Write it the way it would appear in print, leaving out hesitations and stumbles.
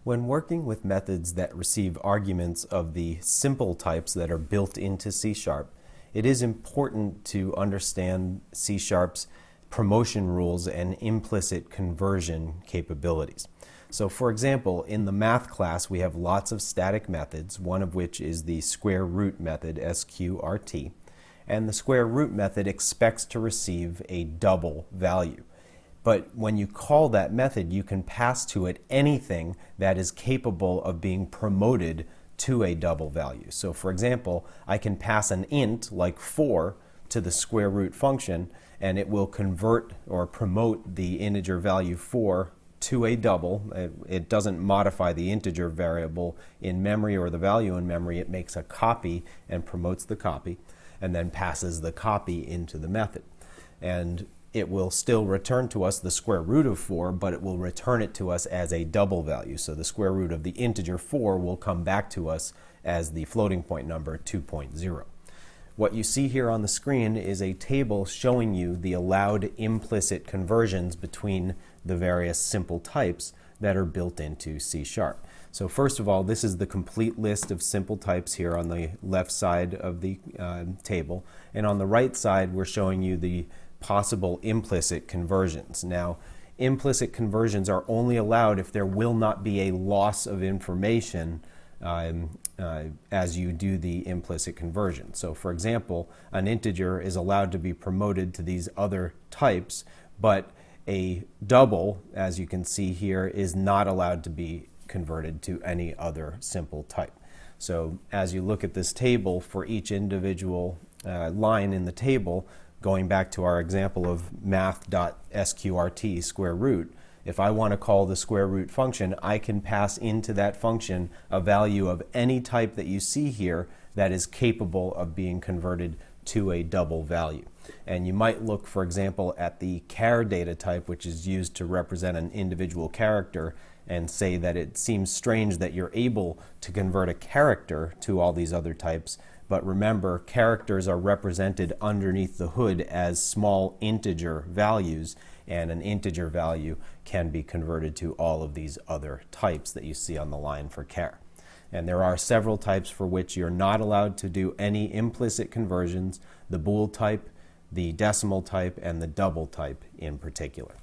When working with methods that receive arguments of the simple types that are built into C#, it is important to understand C#'s promotion rules and implicit conversion capabilities. So for example, in the math class we have lots of static methods, one of which is the square root method, SQRT, and the square root method expects to receive a double value. But when you call that method, you can pass to it anything that is capable of being promoted to a double value. So for example, I can pass an int like 4 to the square root function, and it will convert or promote the integer value 4 to a double. It doesn't modify the integer variable in memory or the value in memory. It makes a copy and promotes the copy, and then passes the copy into the method. And it will still return to us the square root of 4, but it will return it to us as a double value. So the square root of the integer 4 will come back to us as the floating point number 2.0. What you see here on the screen is a table showing you the allowed implicit conversions between the various simple types that are built into C#. So first of all, this is the complete list of simple types here on the left side of the table. And on the right side, we're showing you the possible implicit conversions. Now, implicit conversions are only allowed if there will not be a loss of information as you do the implicit conversion. So for example, an integer is allowed to be promoted to these other types, but a double, as you can see here, is not allowed to be converted to any other simple type. So as you look at this table, for each individual line in the table, going back to our example of math.sqrt square root, if I want to call the square root function, I can pass into that function a value of any type that you see here that is capable of being converted to a double value. And you might look, for example, at the char data type, which is used to represent an individual character, and say that it seems strange that you're able to convert a character to all these other types. But remember, characters are represented underneath the hood as small integer values, and an integer value can be converted to all of these other types that you see on the line for char. And there are several types for which you're not allowed to do any implicit conversions: the bool type, the decimal type, and the double type in particular.